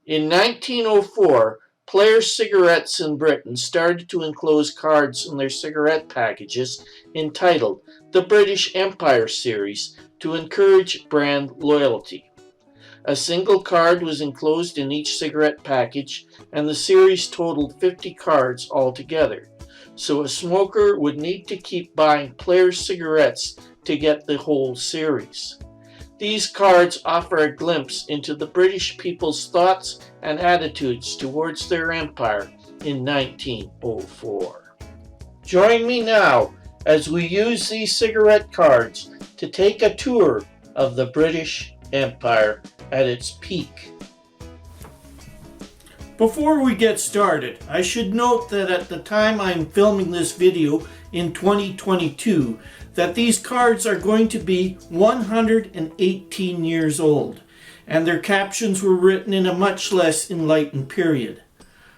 In 1904, player cigarettes in Britain started to enclose cards in their cigarette packages entitled the British Empire series to encourage brand loyalty. A single card was enclosed in each cigarette package, and the series totaled 50 cards altogether, so a smoker would need to keep buying player cigarettes to get the whole series. These cards offer a glimpse into the British people's thoughts and attitudes towards their empire in 1904. Join me now as we use these cigarette cards to take a tour of the British Empire at its peak. Before we get started, I should note that at the time I'm filming this video in 2022, that these cards are going to be 118 years old, and their captions were written in a much less enlightened period.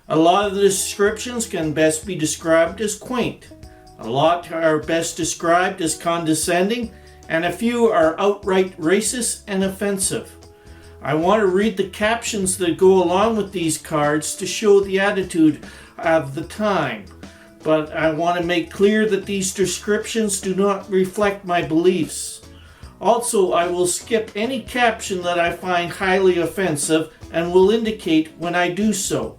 A lot of the descriptions can best be described as quaint, a lot are best described as condescending, and a few are outright racist and offensive. I want to read the captions that go along with these cards to show the attitude of the time. But I want to make clear that these descriptions do not reflect my beliefs. Also, I will skip any caption that I find highly offensive and will indicate when I do so.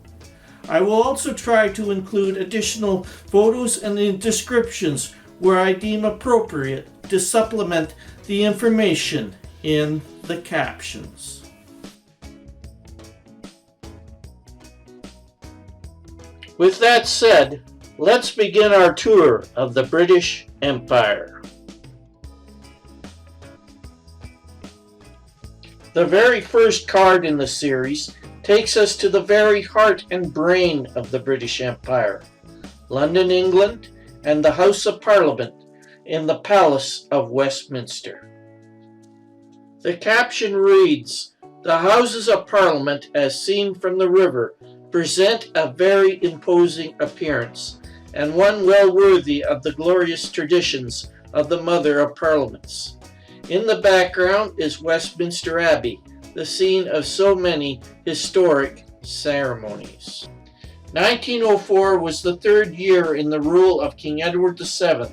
I will also try to include additional photos and descriptions where I deem appropriate to supplement the information in the captions. With that said, let's begin our tour of the British Empire. The very first card in the series takes us to the very heart and brain of the British Empire, London, England, and the House of Parliament in the Palace of Westminster. The caption reads, "The Houses of Parliament, as seen from the river, present a very imposing appearance, and one well worthy of the glorious traditions of the Mother of Parliaments. In the background is Westminster Abbey, the scene of so many historic ceremonies." 1904 was the third year in the rule of King Edward VII,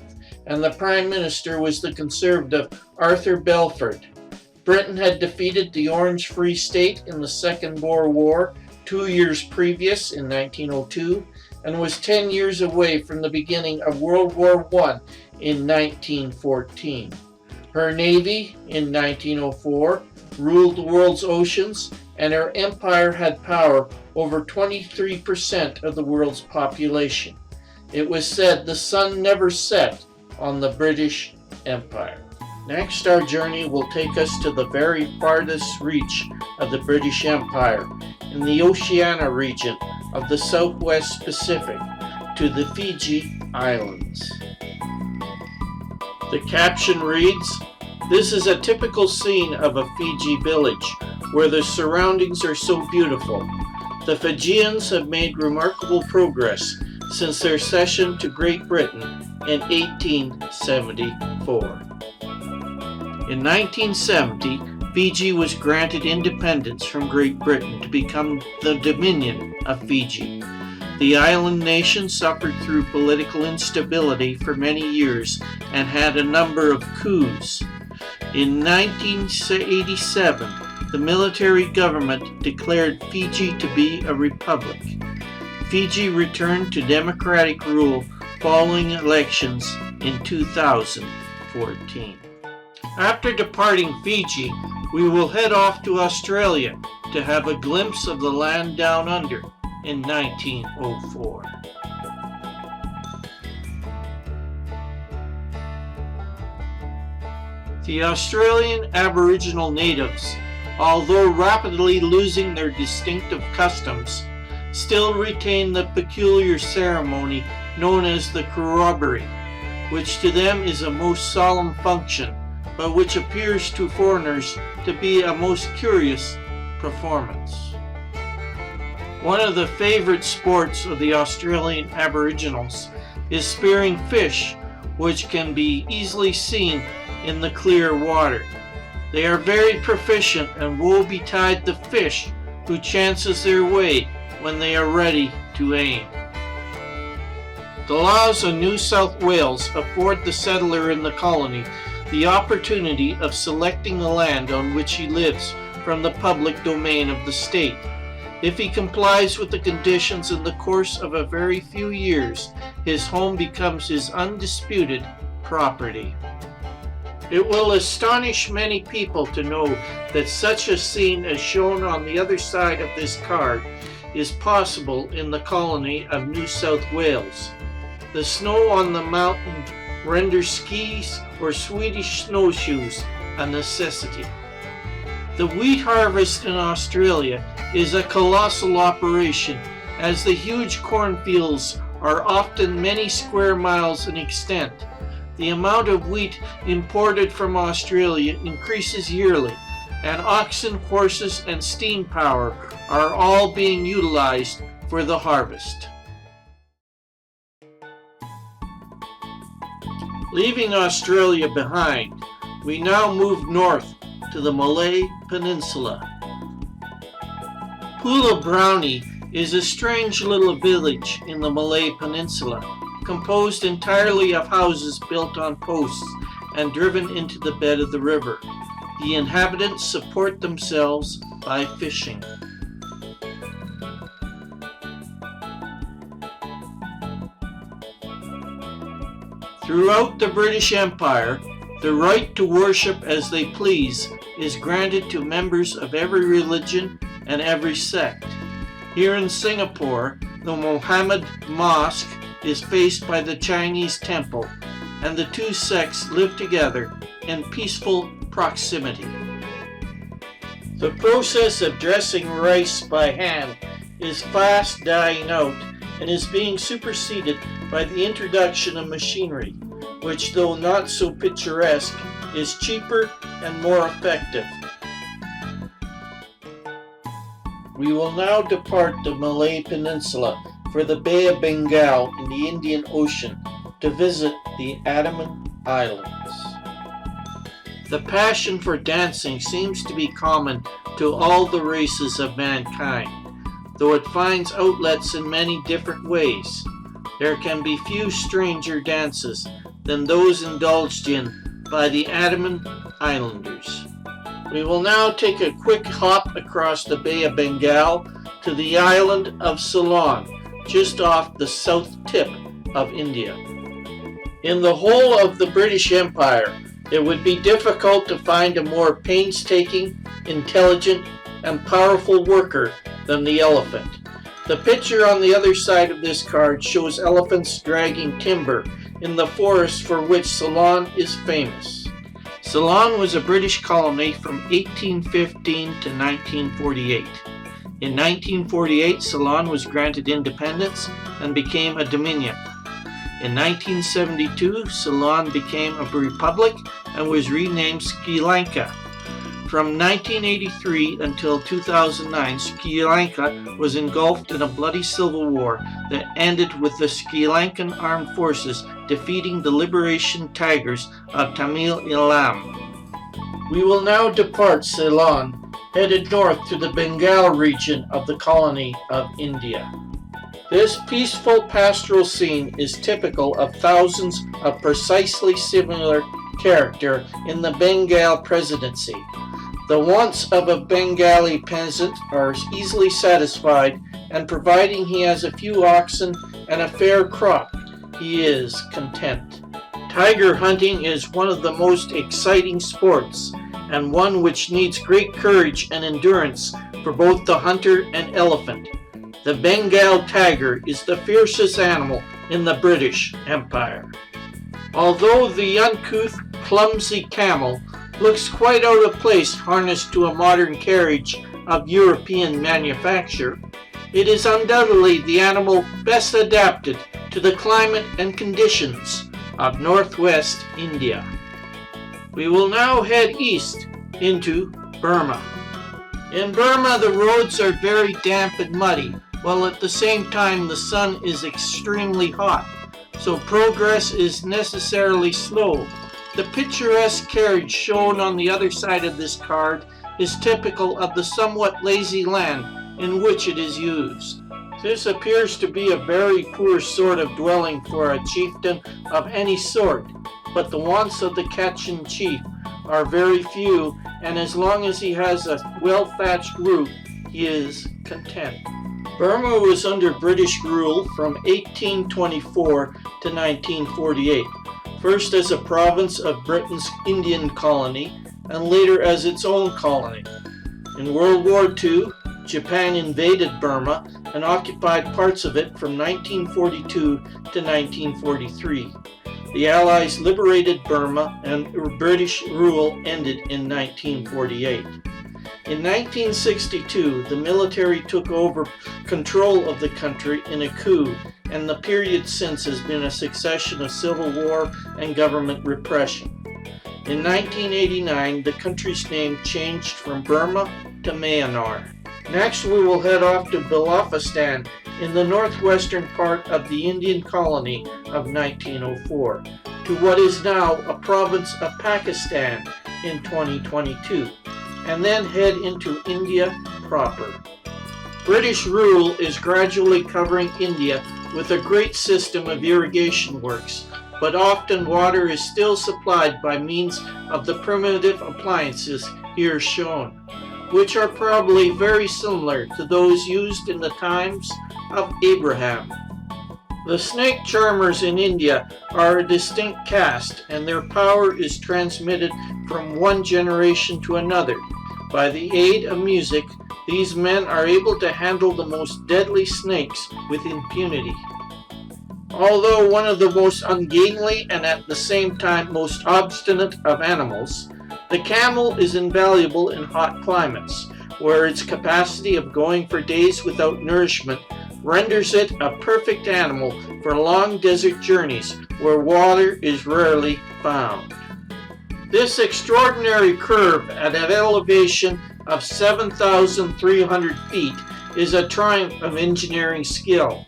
and the Prime Minister was the Conservative Arthur Belford. Britain had defeated the Orange Free State in the Second Boer War 2 years previous in 1902, and was 10 years away from the beginning of World War I in 1914. Her navy, in 1904, ruled the world's oceans, and her empire had power over 23% of the world's population. It was said the sun never set on the British Empire. Next, our journey will take us to the very farthest reach of the British Empire, in the Oceania region of the Southwest Pacific, to the Fiji Islands. The caption reads, "This is a typical scene of a Fiji village, where the surroundings are so beautiful. The Fijians have made remarkable progress since their cession to Great Britain in 1874. In 1970, Fiji was granted independence from Great Britain to become the Dominion of Fiji. The island nation suffered through political instability for many years and had a number of coups. In 1987, the military government declared Fiji to be a republic. Fiji returned to democratic rule following elections in 2014. After departing Fiji, we will head off to Australia to have a glimpse of the land down under in 1904. The Australian Aboriginal natives, although rapidly losing their distinctive customs, still retain the peculiar ceremony known as the corroboree, which to them is a most solemn function, but which appears to foreigners to be a most curious performance. One of the favorite sports of the Australian Aboriginals is spearing fish, which can be easily seen in the clear water. They are very proficient and woe betide the fish who chances their way when they are ready to aim. The laws of New South Wales afford the settler in the colony the opportunity of selecting the land on which he lives from the public domain of the state. If he complies with the conditions in the course of a very few years, his home becomes his undisputed property. It will astonish many people to know that such a scene as shown on the other side of this card is possible in the colony of New South Wales. The snow on the mountain renders skis or Swedish snowshoes a necessity. The wheat harvest in Australia is a colossal operation, as the huge cornfields are often many square miles in extent. The amount of wheat imported from Australia increases yearly, and oxen, horses, and steam power are all being utilized for the harvest. Leaving Australia behind, we now move north to the Malay Peninsula. Pulau Brownie is a strange little village in the Malay Peninsula, composed entirely of houses built on posts and driven into the bed of the river. The inhabitants support themselves by fishing. Throughout the British Empire, the right to worship as they please is granted to members of every religion and every sect. Here in Singapore, the Mohammed Mosque is faced by the Chinese temple, and the two sects live together in peaceful proximity. The process of dressing rice by hand is fast dying out and is being superseded by the introduction of machinery, which, though not so picturesque, is cheaper and more effective. We will now depart the Malay Peninsula for the Bay of Bengal in the Indian Ocean to visit the Adamant Islands. The passion for dancing seems to be common to all the races of mankind, though it finds outlets in many different ways. There can be few stranger dances than those indulged in by the Adamant Islanders. We will now take a quick hop across the Bay of Bengal to the island of Ceylon, just off the south tip of India. In the whole of the British Empire, it would be difficult to find a more painstaking, intelligent, and powerful worker than the elephant. The picture on the other side of this card shows elephants dragging timber in the forest for which Ceylon is famous. Ceylon was a British colony from 1815 to 1948. In 1948, Ceylon was granted independence and became a dominion. In 1972, Ceylon became a republic and was renamed Sri Lanka. From 1983 until 2009, Sri Lanka was engulfed in a bloody civil war that ended with the Sri Lankan armed forces defeating the liberation tigers of Tamil Eelam. We will now depart Ceylon, headed north to the Bengal region of the colony of India. This peaceful pastoral scene is typical of thousands of precisely similar character in the Bengal Presidency. The wants of a Bengali peasant are easily satisfied, and providing he has a few oxen and a fair crop, he is content. Tiger hunting is one of the most exciting sports, and one which needs great courage and endurance for both the hunter and elephant. The Bengal tiger is the fiercest animal in the British Empire. Although the uncouth, clumsy camel looks quite out of place harnessed to a modern carriage of European manufacture, it is undoubtedly the animal best adapted to the climate and conditions of northwest India. We will now head east into Burma. In Burma, the roads are very damp and muddy, while at the same time the sun is extremely hot, so progress is necessarily slow. The picturesque carriage shown on the other side of this card is typical of the somewhat lazy land in which it is used. This appears to be a very poor sort of dwelling for a chieftain of any sort, but the wants of the Kachin chief are very few, and as long as he has a well-thatched roof, he is content. Burma was under British rule from 1824 to 1948, first as a province of Britain's Indian colony, and later as its own colony. In World War II, Japan invaded Burma and occupied parts of it from 1942 to 1943. The Allies liberated Burma and British rule ended in 1948. In 1962, the military took over control of the country in a coup, and the period since has been a succession of civil war and government repression. In 1989, the country's name changed from Burma to Myanmar. Next, we will head off to Balochistan in the northwestern part of the Indian colony of 1904, to what is now a province of Pakistan in 2022, and then head into India proper. British rule is gradually covering India with a great system of irrigation works, but often water is still supplied by means of the primitive appliances here shown, which are probably very similar to those used in the times of Abraham. The snake charmers in India are a distinct caste, and their power is transmitted from one generation to another. By the aid of music, these men are able to handle the most deadly snakes with impunity. Although one of the most ungainly and at the same time most obstinate of animals, the camel is invaluable in hot climates, where its capacity of going for days without nourishment renders it a perfect animal for long desert journeys where water is rarely found. This extraordinary curve at an elevation of 7,300 feet is a triumph of engineering skill.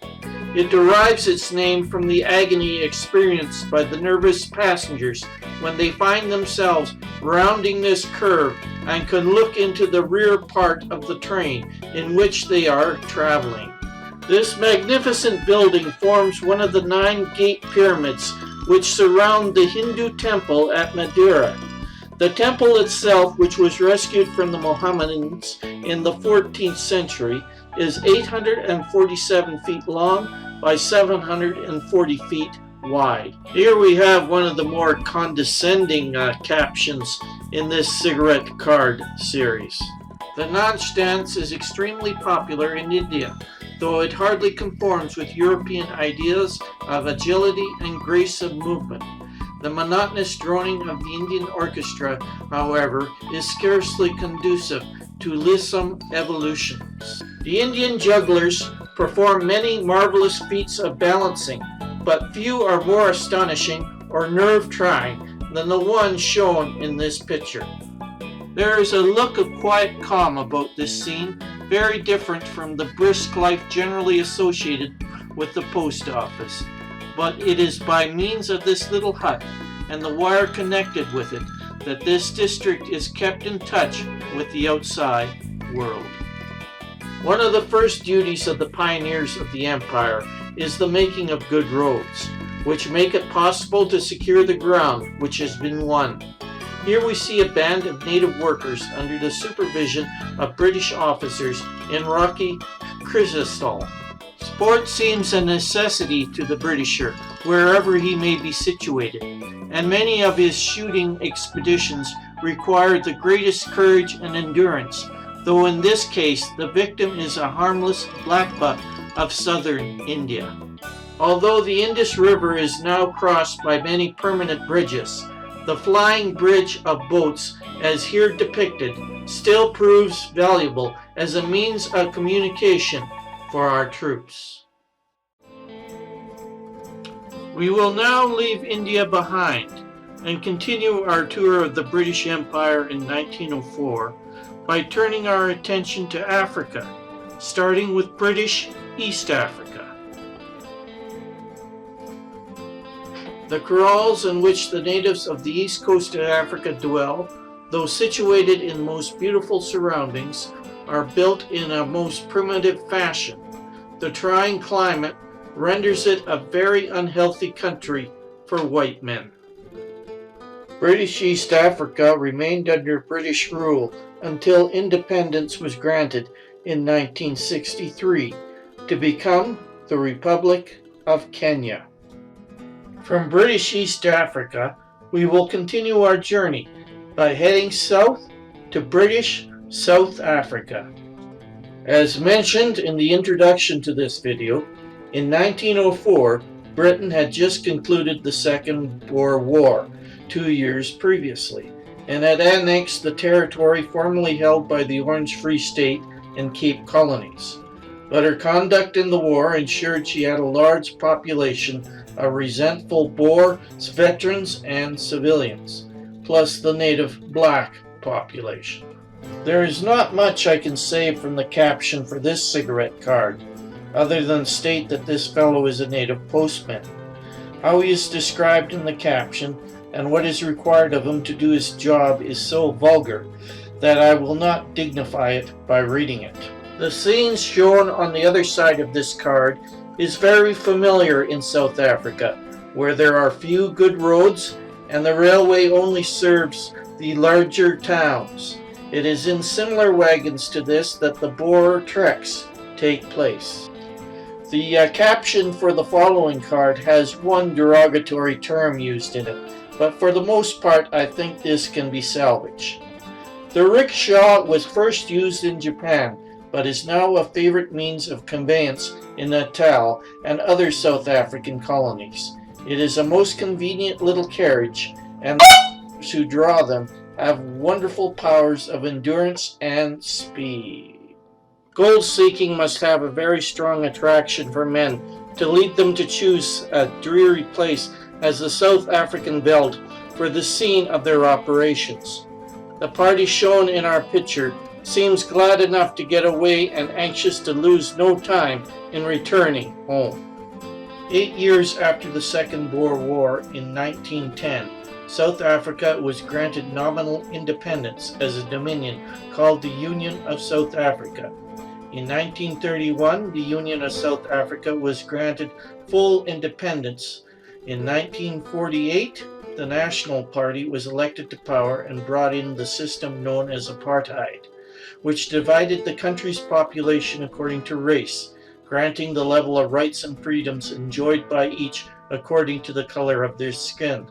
It derives its name from the agony experienced by the nervous passengers when they find themselves rounding this curve and can look into the rear part of the train in which they are traveling. This magnificent building forms one of the 9 gate pyramids which surround the Hindu temple at Madeira. The temple itself, which was rescued from the Mohammedans in the 14th century, is 847 feet long by 740 feet wide. Here we have one of the more condescending captions in this cigarette card series. The Nautch dance is extremely popular in India, though it hardly conforms with European ideas of agility and grace of movement. The monotonous droning of the Indian orchestra, however, is scarcely conducive to lissome evolutions. The Indian jugglers perform many marvelous feats of balancing, but few are more astonishing or nerve-trying than the one shown in this picture. There is a look of quiet calm about this scene, very different from the brisk life generally associated with the post office. But it is by means of this little hut and the wire connected with it that this district is kept in touch with the outside world. One of the first duties of the pioneers of the empire is the making of good roads, which make it possible to secure the ground which has been won. Here we see a band of native workers under the supervision of British officers in rocky Kyrgyzstan. Sport seems a necessity to the Britisher wherever he may be situated, and many of his shooting expeditions require the greatest courage and endurance, though in this case the victim is a harmless blackbuck of southern India. Although the Indus River is now crossed by many permanent bridges, the flying bridge of boats, as here depicted, still proves valuable as a means of communication for our troops. We will now leave India behind and continue our tour of the British Empire in 1904 by turning our attention to Africa, starting with British East Africa. The kraals in which the natives of the east coast of Africa dwell, though situated in most beautiful surroundings, are built in a most primitive fashion. The trying climate renders it a very unhealthy country for white men. British East Africa remained under British rule until independence was granted in 1963 to become the Republic of Kenya. From British East Africa, we will continue our journey by heading south to British South Africa. As mentioned in the introduction to this video, in 1904, Britain had just concluded the Second Boer War 2 years previously, and had annexed the territory formerly held by the Orange Free State and Cape Colonies. But her conduct in the war ensured she had a large population of resentful Boer veterans and civilians, plus the native black population. There is not much I can say from the caption for this cigarette card, other than state that this fellow is a native postman. How he is described in the caption and what is required of him to do his job is so vulgar that I will not dignify it by reading it. The scene shown on the other side of this card is very familiar in South Africa, where there are few good roads and the railway only serves the larger towns. It is in similar wagons to this that the Boer treks take place. The caption for the following card has one derogatory term used in it, but for the most part I think this can be salvaged. The rickshaw was first used in Japan, but is now a favorite means of conveyance in Natal and other South African colonies. It is a most convenient little carriage, and those who draw them have wonderful powers of endurance and speed. Gold seeking must have a very strong attraction for men to lead them to choose a dreary place as the South African veldt for the scene of their operations. The party shown in our picture seems glad enough to get away and anxious to lose no time in returning home. 8 years after the Second Boer War in 1910, South Africa was granted nominal independence as a dominion called the Union of South Africa. In 1931, the Union of South Africa was granted full independence. In 1948, the National Party was elected to power and brought in the system known as apartheid, which divided the country's population according to race, granting the level of rights and freedoms enjoyed by each according to the color of their skin.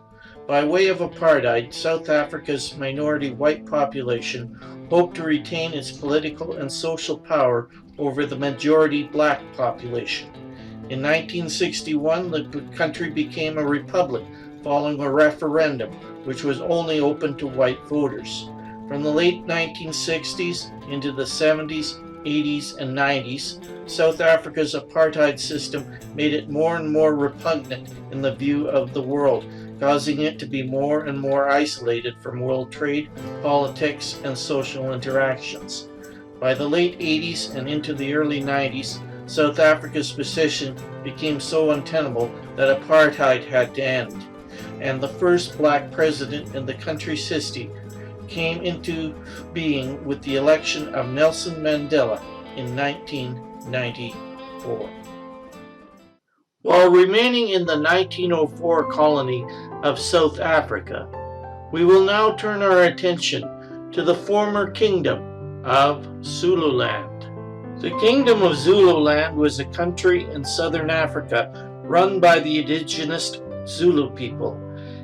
By way of apartheid, South Africa's minority white population hoped to retain its political and social power over the majority black population. In 1961, the country became a republic following a referendum, which was only open to white voters. From the late 1960s into the 70s, 80s, and 90s, South Africa's apartheid system made it more and more repugnant in the view of the world, causing it to be more and more isolated from world trade, politics, and social interactions. By the late 80s and into the early 90s, South Africa's position became so untenable that apartheid had to end, and the first black president in the country's history came into being with the election of Nelson Mandela in 1994. While remaining in the 1904 colony of South Africa, we will now turn our attention to the former kingdom of Zululand. The Kingdom of Zululand was a country in southern Africa run by the indigenous Zulu people.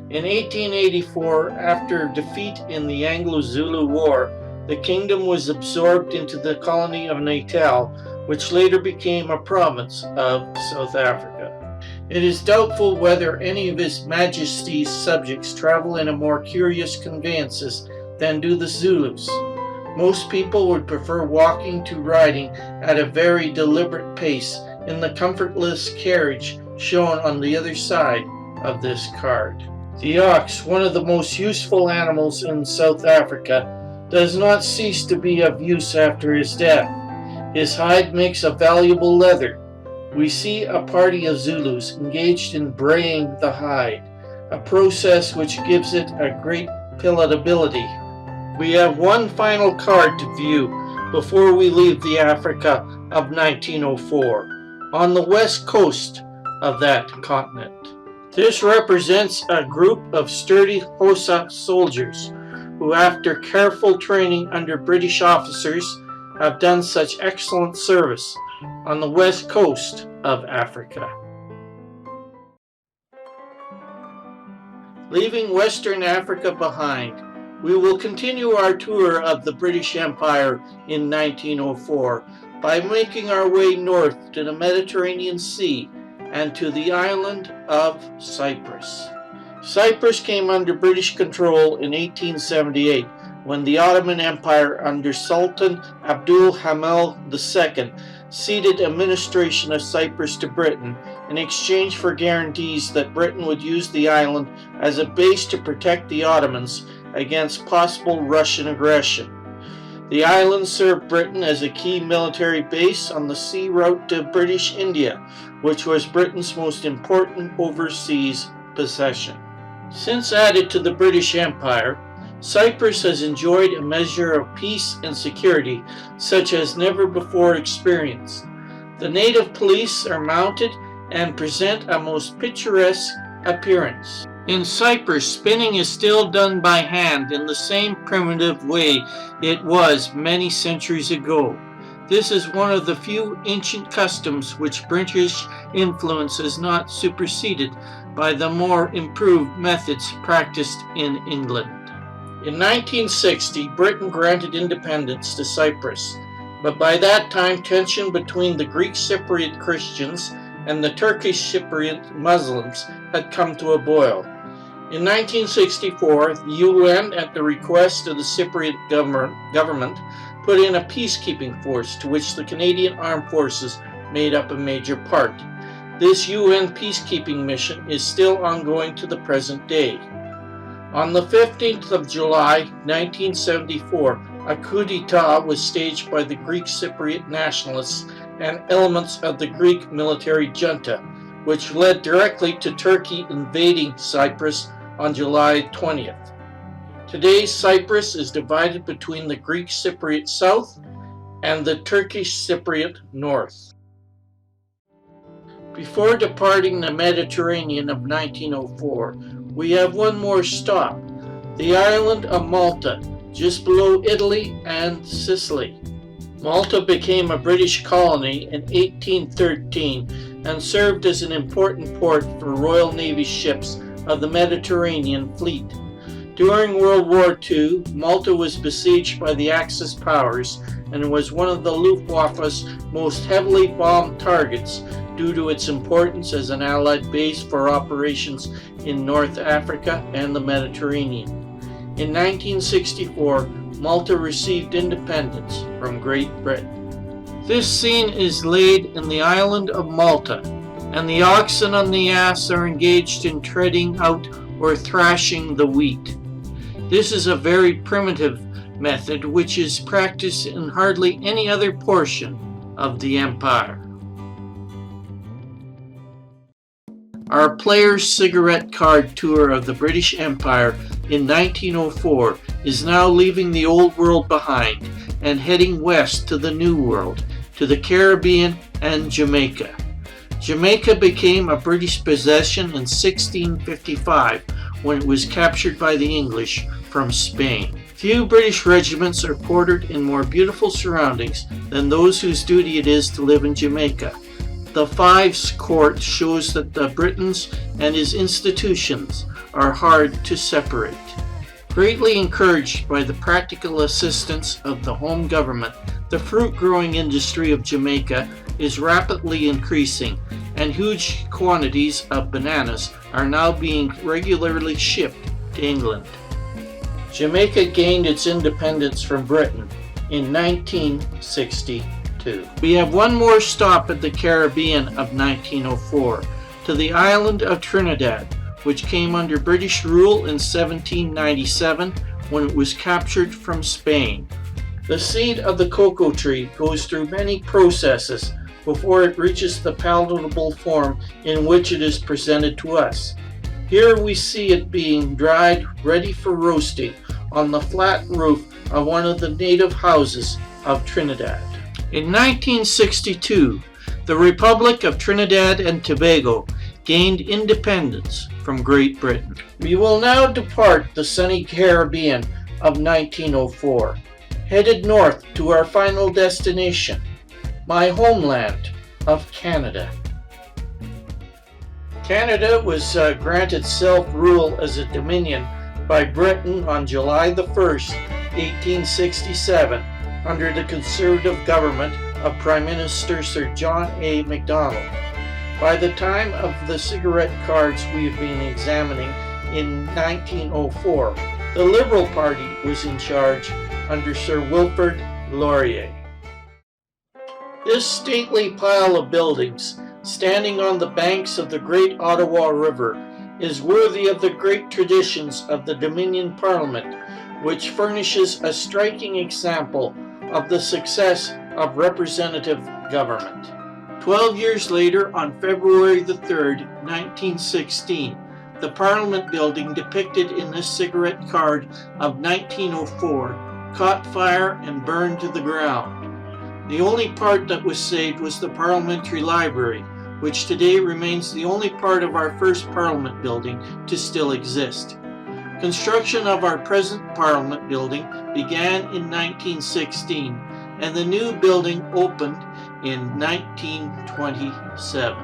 In 1884, after defeat in the Anglo-Zulu War, the kingdom was absorbed into the colony of Natal, which later became a province of South Africa. It is doubtful whether any of His Majesty's subjects travel in a more curious conveyances than do the Zulus. Most people would prefer walking to riding at a very deliberate pace in the comfortless carriage shown on the other side of this card. The ox, one of the most useful animals in South Africa, does not cease to be of use after his death. His hide makes a valuable leather. We see a party of Zulus engaged in braying the hide, a process which gives it a great palatability. We have one final card to view, before we leave the Africa of 1904, on the west coast of that continent. This represents a group of sturdy Xhosa soldiers who, after careful training under British officers, have done such excellent service on the west coast of Africa. Leaving Western Africa behind, we will continue our tour of the British Empire in 1904 by making our way north to the Mediterranean Sea and to the island of Cyprus. Cyprus came under British control in 1878 when the Ottoman Empire under Sultan Abdul Hamid II ceded administration of Cyprus to Britain in exchange for guarantees that Britain would use the island as a base to protect the Ottomans against possible Russian aggression. The island served Britain as a key military base on the sea route to British India, which was Britain's most important overseas possession. Since added to the British Empire, Cyprus has enjoyed a measure of peace and security such as never before experienced. The native police are mounted and present a most picturesque appearance. In Cyprus, spinning is still done by hand in the same primitive way it was many centuries ago. This is one of the few ancient customs which British influence has not superseded by the more improved methods practiced in England. In 1960, Britain granted independence to Cyprus, but by that time tension between the Greek Cypriot Christians and the Turkish Cypriot Muslims had come to a boil. In 1964, the UN, at the request of the Cypriot government, put in a peacekeeping force to which the Canadian Armed Forces made up a major part. This UN peacekeeping mission is still ongoing to the present day. On the 15th of July, 1974, a coup d'etat was staged by the Greek Cypriot nationalists and elements of the Greek military junta, which led directly to Turkey invading Cyprus on July 20th. Today, Cyprus is divided between the Greek Cypriot South and the Turkish Cypriot North. Before departing the Mediterranean of 1904, we have one more stop, the island of Malta, just below Italy and Sicily. Malta became a British colony in 1813 and served as an important port for Royal Navy ships of the Mediterranean Fleet. During World War II, Malta was besieged by the Axis powers and was one of the Luftwaffe's most heavily bombed targets due to its importance as an Allied base for operations in North Africa and the Mediterranean. In 1964, Malta received independence from Great Britain. This scene is laid in the island of Malta, and the oxen on the ass are engaged in treading out or thrashing the wheat. This is a very primitive method which is practiced in hardly any other portion of the empire. Our Player's Cigarette Card tour of the British Empire in 1904 is now leaving the Old World behind and heading west to the New World, to the Caribbean and Jamaica. Jamaica became a British possession in 1655 when it was captured by the English from Spain. Few British regiments are quartered in more beautiful surroundings than those whose duty it is to live in Jamaica. The Fives Court shows that the Britons and his institutions are hard to separate. Greatly encouraged by the practical assistance of the home government, the fruit-growing industry of Jamaica is rapidly increasing, and huge quantities of bananas are now being regularly shipped to England. Jamaica gained its independence from Britain in 1962. We have one more stop at the Caribbean of 1904, to the island of Trinidad, which came under British rule in 1797 when it was captured from Spain. The seed of the cocoa tree goes through many processes before it reaches the palatable form in which it is presented to us. Here we see it being dried, ready for roasting, on the flat roof of one of the native houses of Trinidad. In 1962, the Republic of Trinidad and Tobago gained independence from Great Britain. We will now depart the sunny Caribbean of 1904, headed north to our final destination, my homeland of Canada. Canada was granted self-rule as a dominion by Britain on July the 1st, 1867, under the Conservative government of Prime Minister Sir John A. Macdonald. By the time of the cigarette cards we have been examining in 1904, the Liberal Party was in charge under Sir Wilfrid Laurier. This stately pile of buildings, standing on the banks of the great Ottawa River, is worthy of the great traditions of the Dominion Parliament, which furnishes a striking example of the success of representative government. 12 years later, on February the 3rd, 1916, the Parliament building depicted in this cigarette card of 1904 caught fire and burned to the ground. The only part that was saved was the Parliamentary Library, which today remains the only part of our first Parliament building to still exist. Construction of our present Parliament building began in 1916, and the new building opened in 1927.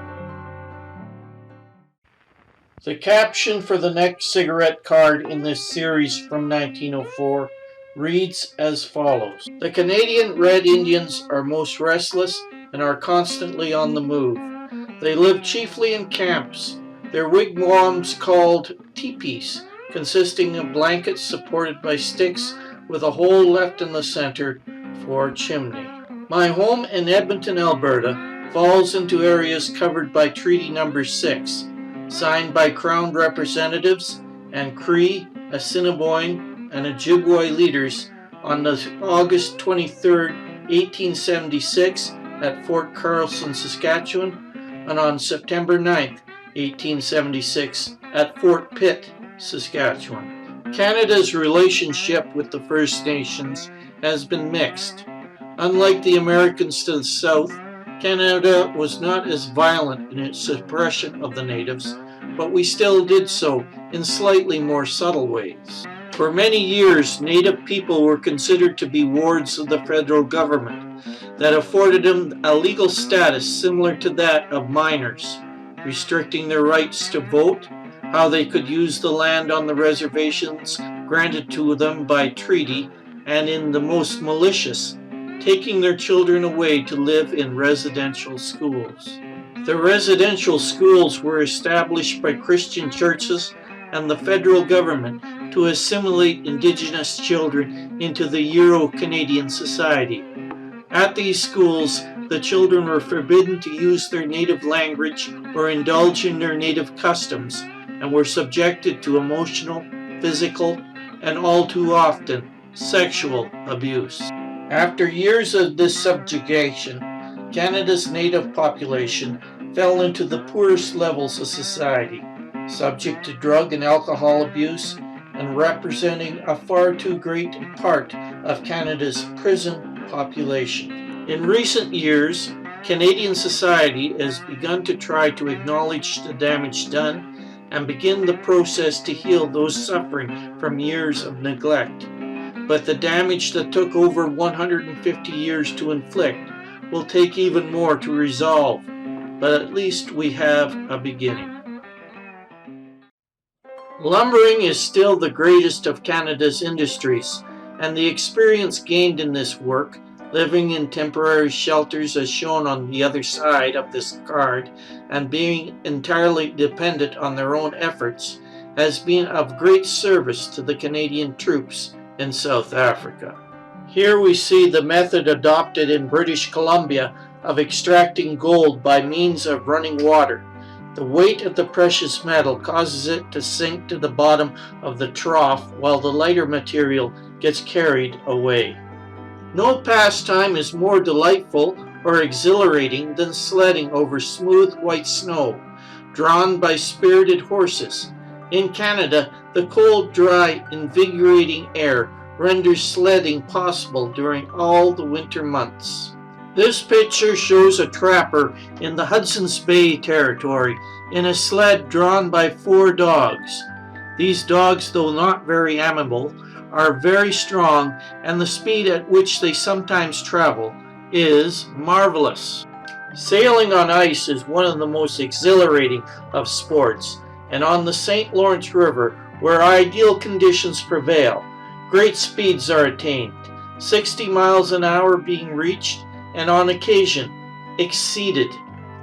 The caption for the next cigarette card in this series from 1904 reads as follows: "The Canadian Red Indians are most restless and are constantly on the move. They live chiefly in camps, their wigwams called teepees, consisting of blankets supported by sticks with a hole left in the center for chimney. My home in Edmonton, Alberta, falls into areas covered by Treaty No. 6, signed by Crown representatives and Cree, Assiniboine, and Ojibwe leaders on August 23, 1876 at Fort Carlson, Saskatchewan, and on September 9, 1876 at Fort Pitt, Saskatchewan. Canada's relationship with the First Nations has been mixed. Unlike the Americans to the south, Canada was not as violent in its suppression of the natives, but we still did so in slightly more subtle ways. For many years, Native people were considered to be wards of the federal government that afforded them a legal status similar to that of minors, restricting their rights to vote, how they could use the land on the reservations granted to them by treaty, and in the most malicious, taking their children away to live in residential schools. The residential schools were established by Christian churches and the federal government to assimilate Indigenous children into the Euro-Canadian society. At these schools, the children were forbidden to use their native language or indulge in their native customs, and were subjected to emotional, physical, and all too often, sexual abuse. After years of this subjugation, Canada's native population fell into the poorest levels of society, subject to drug and alcohol abuse, and representing a far too great part of Canada's prison population. In recent years, Canadian society has begun to try to acknowledge the damage done and begin the process to heal those suffering from years of neglect. But the damage that took over 150 years to inflict will take even more to resolve, but at least we have a beginning. Lumbering is still the greatest of Canada's industries, and the experience gained in this work, living in temporary shelters as shown on the other side of this card, and being entirely dependent on their own efforts, has been of great service to the Canadian troops in South Africa. Here we see the method adopted in British Columbia of extracting gold by means of running water. The weight of the precious metal causes it to sink to the bottom of the trough while the lighter material gets carried away. No pastime is more delightful or exhilarating than sledding over smooth white snow, drawn by spirited horses. In Canada, the cold, dry, invigorating air renders sledding possible during all the winter months. This picture shows a trapper in the Hudson's Bay Territory in a sled drawn by 4 dogs. These dogs, though not very amiable, are very strong, and the speed at which they sometimes travel is marvelous. Sailing on ice is one of the most exhilarating of sports, and on the St. Lawrence River, where ideal conditions prevail, great speeds are attained, 60 miles an hour being reached, and on occasion exceeded.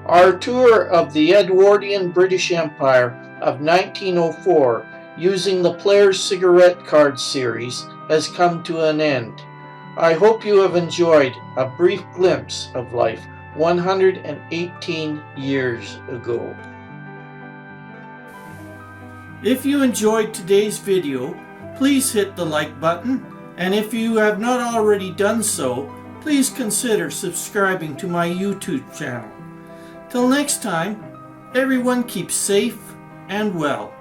Our tour of the Edwardian British Empire of 1904 using the Player's Cigarette Card series has come to an end. I hope you have enjoyed a brief glimpse of life 118 years ago. If you enjoyed today's video, please hit the like button, and if you have not already done so, please consider subscribing to my YouTube channel. Till next time, everyone keep safe and well.